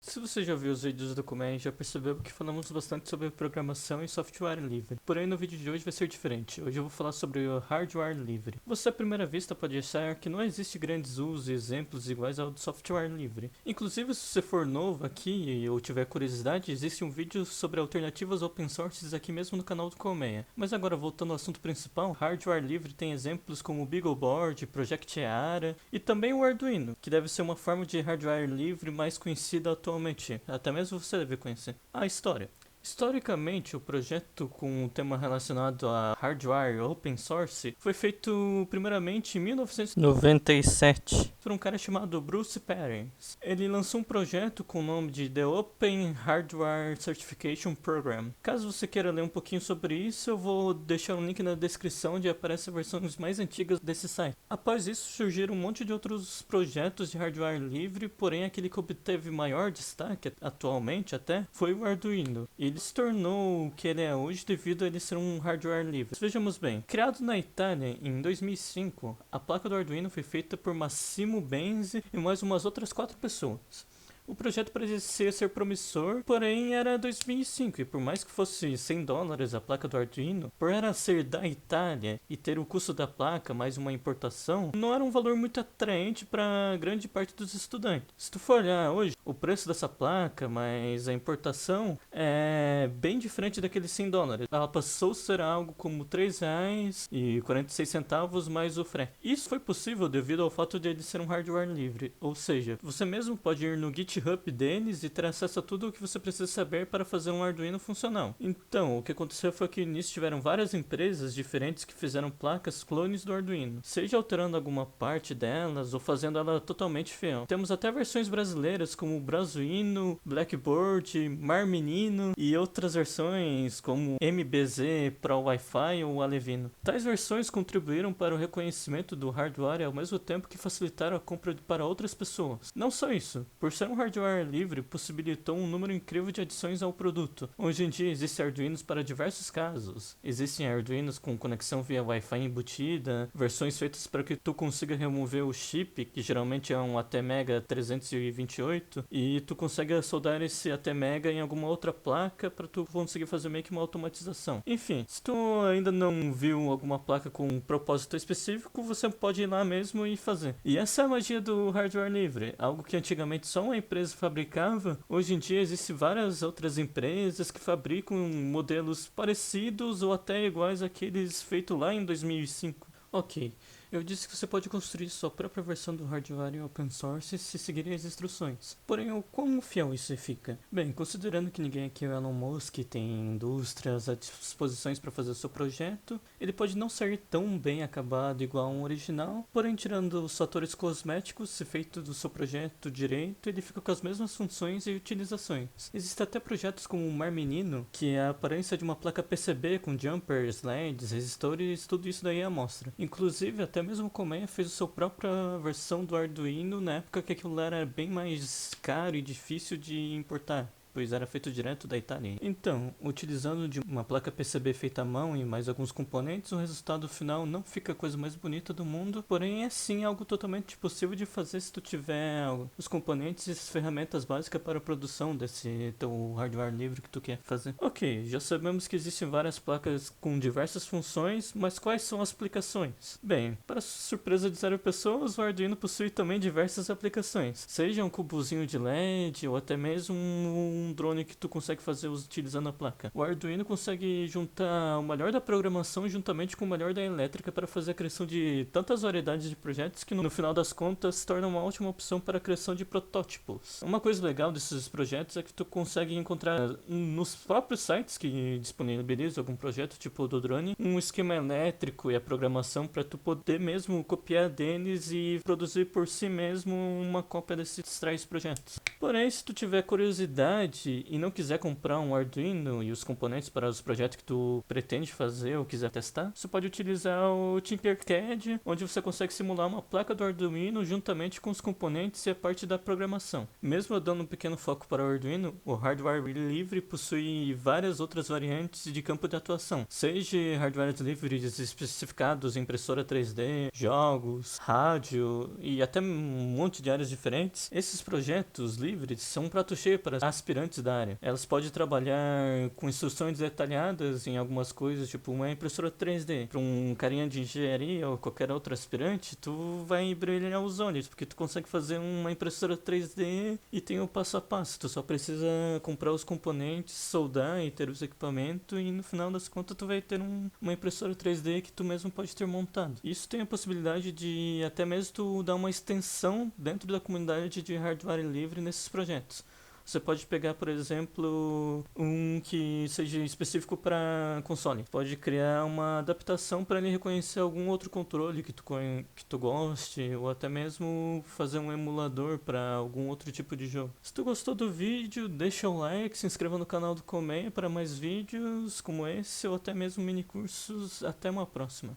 Se você já viu os vídeos do Kumen, já percebeu que falamos bastante sobre programação e software livre. Porém, no vídeo de hoje vai ser diferente. Hoje eu vou falar sobre o hardware livre. Você à primeira vista pode achar que não existe grandes usos e exemplos iguais ao do software livre. Inclusive, se você for novo aqui ou tiver curiosidade, existe um vídeo sobre alternativas open sources aqui mesmo no canal do Colmeia. Mas agora, voltando ao assunto principal, hardware livre tem exemplos como o BeagleBoard, Project Ara e também o Arduino, que deve ser uma forma de hardware livre mais conhecida atualmente. Até mesmo você deve conhecer. A história. Historicamente, o projeto com um tema relacionado a hardware open source foi feito primeiramente em 1997 por um cara chamado Bruce Perry. Ele lançou um projeto com o nome de The Open Hardware Certification Program. Caso você queira ler um pouquinho sobre isso, eu vou deixar um link na descrição onde aparecem versões mais antigas desse site. Após isso, surgiram um monte de outros projetos de hardware livre, porém aquele que obteve maior destaque atualmente até foi o Arduino. Ele se tornou o que ele é hoje devido a ele ser um hardware livre. Vejamos bem, criado na Itália em 2005, a placa do Arduino foi feita por Massimo Benzi e mais umas outras 4 pessoas. O projeto parecia ser promissor, porém era 2005 e por mais que fosse $100 a placa do Arduino, por ela ser da Itália e ter o custo da placa mais uma importação, não era um valor muito atraente para grande parte dos estudantes. Se tu for olhar hoje, o preço dessa placa mais a importação é bem diferente daqueles $100. Ela passou a ser algo como R$3,46 mais o frete. Isso foi possível devido ao fato de ele ser um hardware livre, ou seja, você mesmo pode ir no GitHub deles e ter acesso a tudo o que você precisa saber para fazer um Arduino funcional. Então, o que aconteceu foi que nisso tiveram várias empresas diferentes que fizeram placas clones do Arduino, seja alterando alguma parte delas ou fazendo ela totalmente fiel. Temos até versões brasileiras como Brazuino, Blackboard, Mar Menino e outras versões como MBZ, Pro Wi-Fi ou Alevino. Tais versões contribuíram para o reconhecimento do hardware ao mesmo tempo que facilitaram a compra para outras pessoas. Não só isso, por ser um hardware livre, possibilitou um número incrível de adições ao produto. Hoje em dia existem Arduinos para diversos casos. Existem Arduinos com conexão via Wi-Fi embutida, versões feitas para que tu consiga remover o chip, que geralmente é um ATmega 328, e tu consegue soldar esse ATmega em alguma outra placa para tu conseguir fazer meio que uma automatização. Enfim, se tu ainda não viu alguma placa com um propósito específico, você pode ir lá mesmo e fazer. E essa é a magia do hardware livre, algo que antigamente só uma empresa fabricava. Hoje em dia existem várias outras empresas que fabricam modelos parecidos ou até iguais àqueles feitos lá em 2005. Ok, eu disse que você pode construir sua própria versão do hardware em open source se seguir as instruções. Porém, o quão fiel isso fica? Bem, considerando que ninguém aqui é o Elon Musk e tem indústrias à disposição para fazer o seu projeto, ele pode não ser tão bem acabado igual a um original, porém tirando os fatores cosméticos, se feito do seu projeto direito, ele fica com as mesmas funções e utilizações. Existem até projetos como o Mar Menino, que é a aparência de uma placa PCB com jumpers, LEDs, resistores, tudo isso daí é amostra. Inclusive, até mesmo o Colmeia fez a sua própria versão do Arduino na época que aquilo era bem mais caro e difícil de importar, pois era feito direto da Itália. Então, utilizando de uma placa PCB feita à mão e mais alguns componentes, o resultado final não fica a coisa mais bonita do mundo, porém é sim algo totalmente possível de fazer se tu tiver os componentes e as ferramentas básicas para a produção desse teu hardware livre que tu quer fazer. Ok, já sabemos que existem várias placas com diversas funções, mas quais são as aplicações? Bem, para surpresa de 0 pessoas, o Arduino possui também diversas aplicações, seja um cubozinho de LED ou até mesmo um drone que tu consegue fazer utilizando a placa. O Arduino consegue juntar o melhor da programação juntamente com o melhor da elétrica para fazer a criação de tantas variedades de projetos que no final das contas se torna uma ótima opção para a criação de protótipos. Uma coisa legal desses projetos é que tu consegue encontrar nos próprios sites que disponibilizam algum projeto tipo o do drone, um esquema elétrico e a programação para tu poder mesmo copiar deles e produzir por si mesmo uma cópia desses 3 projetos. Porém, se tu tiver curiosidade TinkerCAD e não quiser comprar um Arduino e os componentes para os projetos que tu pretende fazer ou quiser testar, você pode utilizar o TinkerCAD, onde você consegue simular uma placa do Arduino juntamente com os componentes e a parte da programação. Mesmo dando um pequeno foco para o Arduino, o hardware livre possui várias outras variantes de campo de atuação, seja hardwares livres especificados em impressora 3D, jogos, rádio e até um monte de áreas diferentes. Esses projetos livres são um prato cheio para aspirantes da área. Elas podem trabalhar com instruções detalhadas em algumas coisas, tipo uma impressora 3D. Para um carinha de engenharia ou qualquer outro aspirante, tu vai brilhar os olhos, porque tu consegue fazer uma impressora 3D e tem o passo a passo. Tu só precisa comprar os componentes, soldar e ter os equipamentos, e no final das contas tu vai ter uma impressora 3D que tu mesmo pode ter montado. Isso tem a possibilidade de até mesmo tu dar uma extensão dentro da comunidade de hardware livre nesses projetos. Você pode pegar, por exemplo, um que seja específico para console. Pode criar uma adaptação para ele reconhecer algum outro controle que tu goste, ou até mesmo fazer um emulador para algum outro tipo de jogo. Se tu gostou do vídeo, deixa o like, se inscreva no canal do Colmeia para mais vídeos como esse, ou até mesmo mini cursos. Até uma próxima.